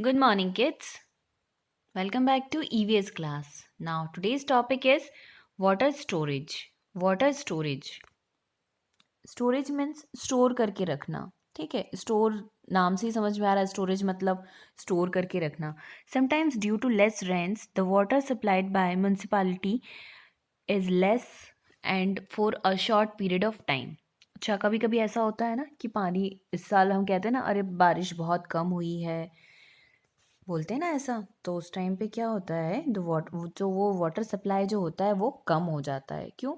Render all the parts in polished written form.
Good morning, kids. Welcome back to EVS class. Now, today's topic is water storage. Water storage. Storage means store करके रखना. ठीक है, store नाम से ही समझ में आ रहा है. स्टोरेज मतलब स्टोर करके रखना. Sometimes due to less rains the water supplied by municipality is less and for a short period of time. अच्छा, कभी कभी ऐसा होता है ना कि पानी इस साल हम कहते हैं ना, अरे बारिश बहुत कम हुई है, बोलते हैं ना ऐसा. तो उस टाइम पे क्या होता है, वो वाटर सप्लाई जो होता है वो कम हो जाता है. क्यों?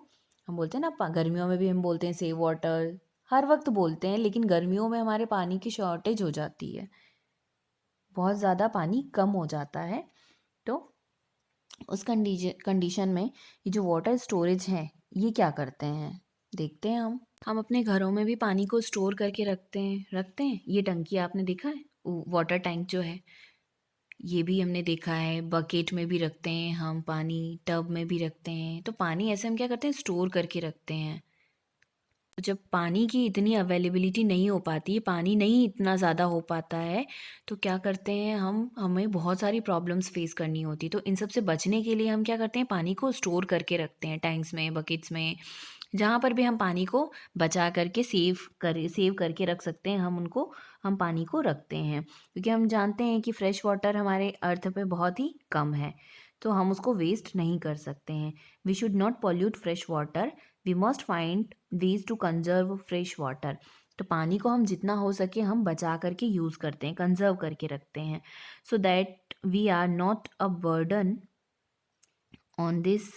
हम बोलते हैं ना, गर्मियों में भी हम बोलते हैं सेव वाटर, हर वक्त बोलते हैं, लेकिन गर्मियों में हमारे पानी की शॉर्टेज हो जाती है, बहुत ज़्यादा पानी कम हो जाता है. तो उस कंडीशन में ये जो वाटर स्टोरेज है ये क्या करते हैं, देखते हैं. हम अपने घरों में भी पानी को स्टोर करके रखते हैं. ये टंकी आपने देखा है, वाटर टैंक जो है, ये भी हमने देखा है. बकेट में भी रखते हैं हम पानी, टब में भी रखते हैं. तो पानी ऐसे हम क्या करते हैं, स्टोर करके रखते हैं. तो जब पानी की इतनी अवेलेबिलिटी नहीं हो पाती है, पानी नहीं इतना ज़्यादा हो पाता है, तो क्या करते हैं हमें बहुत सारी प्रॉब्लम्स फेस करनी होती है. तो इन सब से बचने के लिए हम क्या करते हैं, पानी को स्टोर करके रखते हैं टैंक्स में, बकेट्स में. जहाँ पर भी हम पानी को बचा करके सेव करके रख सकते हैं, हम पानी को रखते हैं. क्योंकि हम जानते हैं कि फ्रेश वाटर हमारे अर्थ पे बहुत ही कम है, तो हम उसको वेस्ट नहीं कर सकते हैं. We should not pollute fresh water. We must find ways to conserve fresh water. तो पानी को हम जितना हो सके हम बचा करके यूज़ करते हैं, कंजर्व करके रखते हैं, so that we are not a burden on this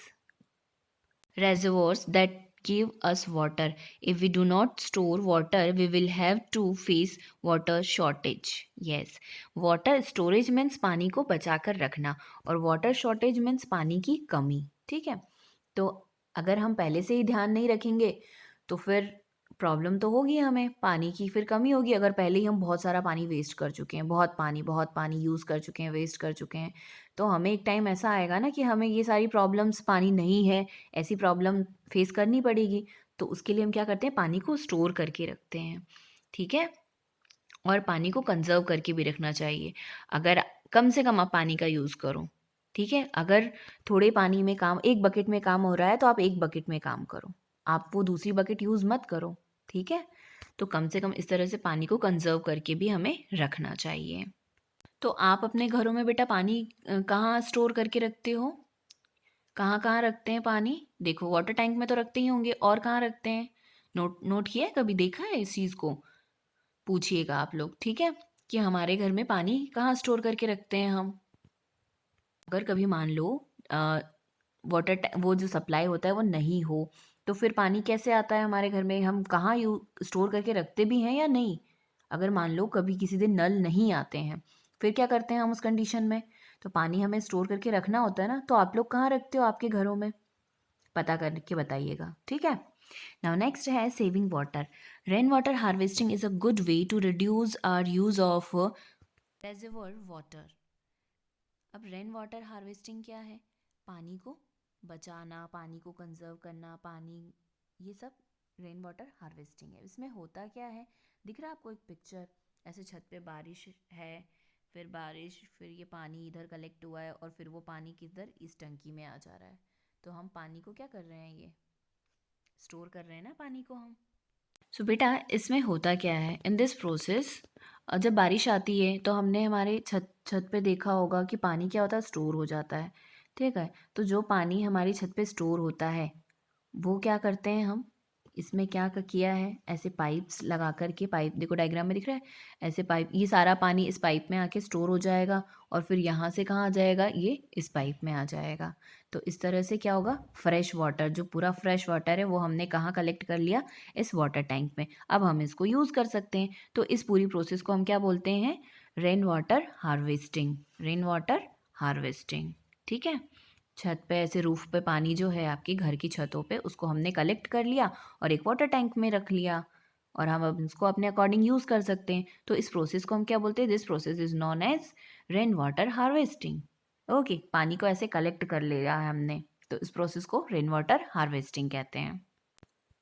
reservoirs that give us water. If we do not store water, we will have to face water shortage. Yes, water storage means पानी को बचा कर रखना, और water shortage means पानी की कमी. ठीक है, तो अगर हम पहले से ही ध्यान नहीं रखेंगे तो फिर प्रॉब्लम तो होगी, हमें पानी की फिर कमी होगी. अगर पहले ही हम बहुत सारा पानी वेस्ट कर चुके हैं, बहुत पानी यूज़ कर चुके हैं, वेस्ट कर चुके हैं, तो हमें एक टाइम ऐसा आएगा ना कि हमें ये सारी प्रॉब्लम्स, पानी नहीं है ऐसी प्रॉब्लम फेस करनी पड़ेगी. तो उसके लिए हम क्या करते हैं, पानी को स्टोर करके रखते हैं. ठीक है, और पानी को कंजर्व करके भी रखना चाहिए. अगर कम से कम आप पानी का यूज़ करो. ठीक है, अगर थोड़े पानी में काम, एक बकेट में काम हो रहा है तो आप एक बकेट में काम करो, आप वो दूसरी बकेट यूज़ मत करो. ठीक है, तो कम से कम इस तरह से पानी को कंजर्व करके भी हमें रखना चाहिए. तो आप अपने घरों में बेटा पानी कहाँ स्टोर करके रखते हो, कहाँ कहाँ रखते हैं पानी? देखो, वाटर टैंक में तो रखते ही होंगे, और कहाँ रखते हैं? नोट नोट किया है, कभी देखा है इस चीज़ को? पूछिएगा आप लोग. ठीक है, कि हमारे घर में पानी कहाँ स्टोर करके रखते हैं हम. अगर कभी मान लो वो जो सप्लाई होता है वो नहीं हो, तो फिर पानी कैसे आता है हमारे घर में, हम कहाँ यू स्टोर करके रखते भी हैं या नहीं? अगर मान लो कभी किसी दिन नल नहीं आते हैं, फिर क्या करते हैं हम उस कंडीशन में? तो पानी हमें स्टोर करके रखना होता है ना. तो आप लोग कहाँ रखते हो आपके घरों में, पता करके बताइएगा. ठीक है, नाउ नेक्स्ट है saving water. Rain water harvesting is a good way to reduce our use of reservoir water. अब रेन वाटर हार्वेस्टिंग क्या है? पानी को बचाना, पानी को कंजर्व करना, पानी, ये सब रेन वाटर हार्वेस्टिंग है. इसमें होता क्या है, दिख रहा है आपको एक पिक्चर, ऐसे छत पे बारिश है, फिर फिर ये पानी इधर कलेक्ट हुआ है, और फिर वो पानी किधर, इस टंकी में आ जा रहा है. तो हम पानी को क्या कर रहे हैं, ये स्टोर कर रहे हैं ना पानी को हम. सो बेटा, इसमें होता क्या है इन दिस प्रोसेस, जब बारिश आती है तो हमने हमारे छत छत पे देखा होगा कि पानी क्या होता है, स्टोर हो जाता है. ठीक है, तो जो पानी हमारी छत पे स्टोर होता है वो क्या करते हैं हम, इसमें क्या किया है, ऐसे पाइप्स लगा करके, पाइप देखो डायग्राम में दिख रहा है, ऐसे पाइप, ये सारा पानी इस पाइप में आके स्टोर हो जाएगा, और फिर यहाँ से कहाँ आ जाएगा, ये इस पाइप में आ जाएगा. तो इस तरह से क्या होगा, फ्रेश वाटर, जो पूरा फ्रेश वाटर है वो हमने कहाँ कलेक्ट कर लिया, इस वाटर टैंक में. अब हम इसको यूज़ कर सकते हैं. तो इस पूरी प्रोसेस को हम क्या बोलते हैं, rain water harvesting. Rain water harvesting. ठीक है, छत पे ऐसे रूफ पे पानी जो है आपके घर की छतों पे, उसको हमने कलेक्ट कर लिया और एक वाटर टैंक में रख लिया, और हम अब इसको अपने अकॉर्डिंग यूज़ कर सकते हैं. तो इस प्रोसेस को हम क्या बोलते हैं, this process is known as rain water harvesting. Okay, पानी को ऐसे कलेक्ट कर लिया है हमने, तो इस प्रोसेस को रेन वाटर हार्वेस्टिंग कहते हैं.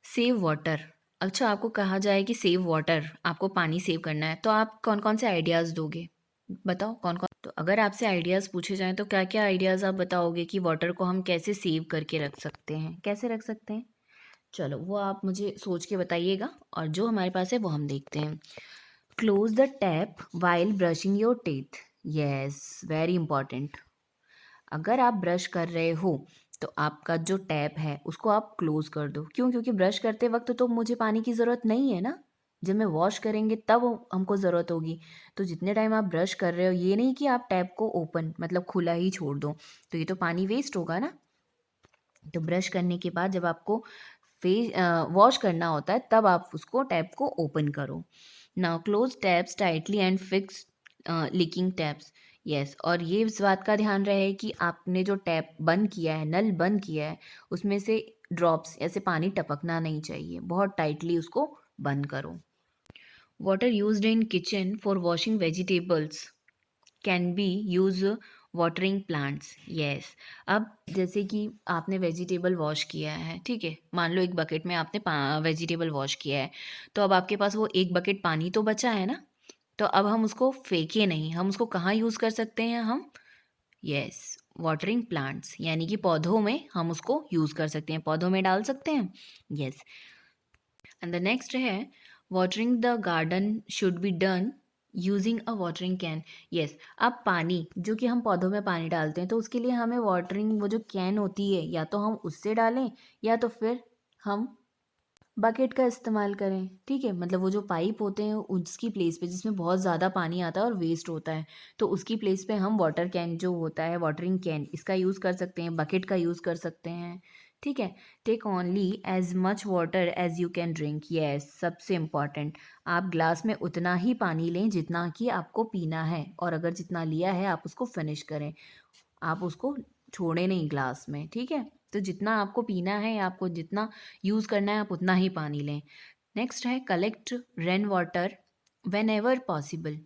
Save water. अच्छा, आपको कहा जाए कि सेव वाटर, आपको पानी सेव करना है, तो आप कौन कौन से आइडियाज़ दोगे? बताओ कौन कौन। तो अगर आपसे आइडियाज़ पूछे जाएं तो क्या क्या आइडियाज़ आप बताओगे कि वाटर को हम कैसे सेव करके रख सकते हैं, कैसे रख सकते हैं? चलो वो आप मुझे सोच के बताइएगा, और जो हमारे पास है वो हम देखते हैं। Close the tap while brushing your teeth. Yes, very important. अगर आप ब्रश कर रहे हो तो आपका जो टैप है उसको आप क्लोज कर दो। क्यों? क्योंकि ब्रश करते वक्त तो मुझे पानी की ज़रूरत नहीं है ना, जब मैं वॉश करेंगे तब हमको ज़रूरत होगी। तो जितने टाइम आप ब्रश कर रहे हो, ये नहीं कि आप टैप को ओपन मतलब खुला ही छोड़ दो, तो ये तो पानी वेस्ट होगा ना। तो ब्रश करने के बाद जब आपको फेस वॉश करना होता है तब आप उसको टैप को ओपन करो। Now close taps tightly and fix leaking taps. Yes, और ये इस बात का ध्यान रहे कि आपने जो टैप बंद किया है, नल बंद किया है, उसमें से ड्रॉप्स ऐसे पानी टपकना नहीं चाहिए। बहुत टाइटली उसको बंद करो। Water used in kitchen for washing vegetables can be use watering plants. Yes, अब जैसे कि आपने वेजिटेबल वॉश किया है, ठीक है, मान लो एक बकेट में आपने वेजिटेबल वॉश किया है, तो अब आपके पास वो एक बकेट पानी तो बचा है ना। तो अब हम उसको फेंके नहीं, हम उसको कहाँ यूज़ कर सकते हैं हम? यस, वाटरिंग प्लांट्स, यानी कि पौधों में हम उसको यूज़ कर सकते हैं, पौधों में डाल सकते हैं। यस, एंड द नेक्स्ट है watering the garden should be done using a watering can. Yes, अब पानी जो कि हम पौधों में पानी डालते हैं तो उसके लिए हमें वाटरिंग वो जो कैन होती है, या तो हम उससे डालें या तो फिर हम बकेट का इस्तेमाल करें। ठीक है, मतलब वो जो पाइप होते हैं उसकी प्लेस पे, जिसमें बहुत ज़्यादा पानी आता है और वेस्ट होता है, तो उसकी प्लेस पे हम वाटर कैन जो होता है, वाटरिंग कैन, इसका यूज़ कर सकते हैं, बकेट का यूज़ कर सकते हैं। ठीक है, take only as much water as you can drink. Yes, सबसे इम्पॉर्टेंट, आप ग्लास में उतना ही पानी लें जितना कि आपको पीना है, और अगर जितना लिया है आप उसको फिनिश करें, आप उसको छोड़े नहीं ग्लास में। ठीक है, तो जितना आपको पीना है, आपको जितना यूज़ करना है, आप उतना ही पानी लें। नेक्स्ट है collect rain water when ever possible.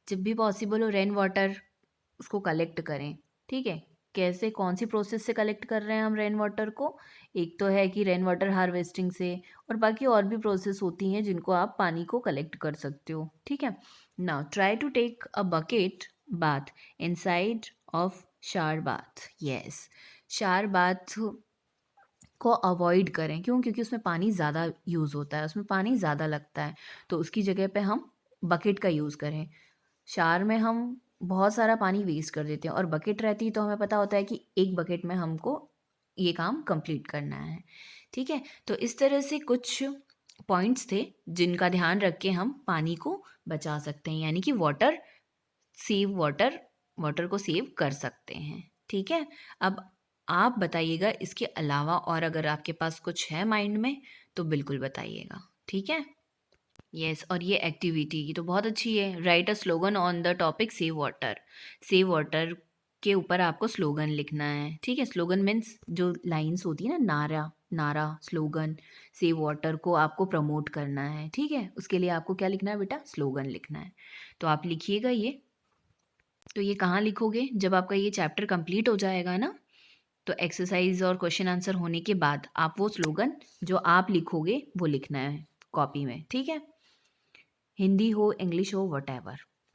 जब भी पॉसिबल हो रेन वाटर उसको कलेक्ट करें। ठीक है, कैसे, कौन सी प्रोसेस से कलेक्ट कर रहे हैं हम रेन वाटर को? एक तो है कि रेन वाटर हार्वेस्टिंग से, और बाकी और भी प्रोसेस होती हैं जिनको आप पानी को कलेक्ट कर सकते हो। ठीक है, now try to take a bucket bath instead of shower bath. Yes, shower bath को अवॉइड करें। क्यों? क्योंकि उसमें पानी ज़्यादा यूज़ होता है, उसमें पानी ज़्यादा लगता है, तो उसकी जगह पे हम बकेट का यूज़ करें। शावर में हम बहुत सारा पानी वेस्ट कर देते हैं, और बकेट रहती है तो हमें पता होता है कि एक बकेट में हमको ये काम कंप्लीट करना है। ठीक है, तो इस तरह से कुछ पॉइंट्स थे जिनका ध्यान रख के हम पानी को बचा सकते हैं, यानी कि वाटर वाटर को सेव कर सकते हैं। ठीक है, अब आप बताइएगा इसके अलावा, और अगर आपके पास कुछ है माइंड में तो बिल्कुल बताइएगा। ठीक है, यस, और ये एक्टिविटी की तो बहुत अच्छी है। Right a slogan on the topic save water. Save water के ऊपर आपको स्लोगन लिखना है। ठीक है, स्लोगन मीन्स जो लाइंस होती है ना, नारा नारा स्लोगन, सेव वाटर को आपको प्रमोट करना है। ठीक है, उसके लिए आपको क्या लिखना है बेटा? स्लोगन लिखना है। तो आप लिखिएगा ये। तो ये कहाँ लिखोगे? जब आपका ये चैप्टर कंप्लीट हो जाएगा ना, तो एक्सरसाइज और क्वेश्चन आंसर होने के बाद आप वो स्लोगन जो आप लिखोगे वो लिखना है कॉपी में। ठीक है, हिंदी हो, इंग्लिश हो, वट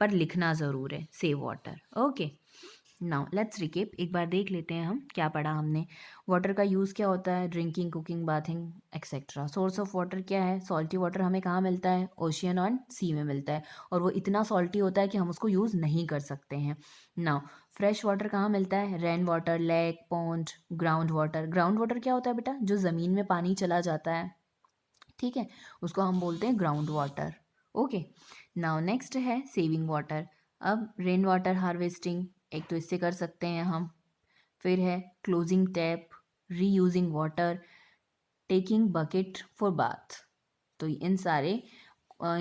पर लिखना ज़रूर है save water. Okay, now let's recap, एक बार देख लेते हैं हम क्या पढ़ा हमने। वाटर का यूज़ क्या होता है? Drinking, cooking, bathing etcetera. Source of water क्या है? सॉल्टी वाटर हमें कहाँ मिलता है? ओशियन और सी में मिलता है, और वो इतना सॉल्टी होता है कि हम उसको यूज़ नहीं कर सकते हैं। नाउ फ्रेश वाटर कहाँ मिलता है? Rain water, lake, pond, ground water. Ground water क्या होता है बेटा? जो ज़मीन में पानी चला जाता है, ठीक है, उसको हम बोलते हैं ground water. Okay, now next है सेविंग वाटर। अब रेन वाटर हार्वेस्टिंग एक तो इससे कर सकते हैं हम, फिर है closing tap, reusing water, taking bucket for bath. तो इन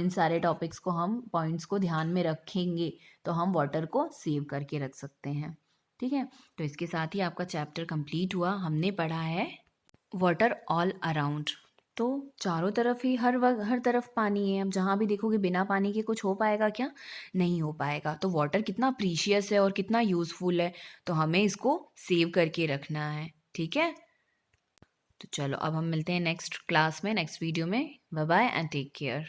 सारे टॉपिक्स को हम पॉइंट्स को ध्यान में रखेंगे तो हम वाटर को सेव करके रख सकते हैं। ठीक है, तो इसके साथ ही आपका चैप्टर कंप्लीट हुआ। हमने पढ़ा है वाटर ऑल अराउंड। तो चारों तरफ ही हर वक्त हर तरफ पानी है। अब जहाँ भी देखोगे बिना पानी के कुछ हो पाएगा क्या? नहीं हो पाएगा। तो वाटर कितना प्रीशियस है और कितना यूज़फुल है, तो हमें इसको सेव करके रखना है। ठीक है, तो चलो अब हम मिलते हैं नेक्स्ट क्लास में, नेक्स्ट वीडियो में। Bye bye and take care.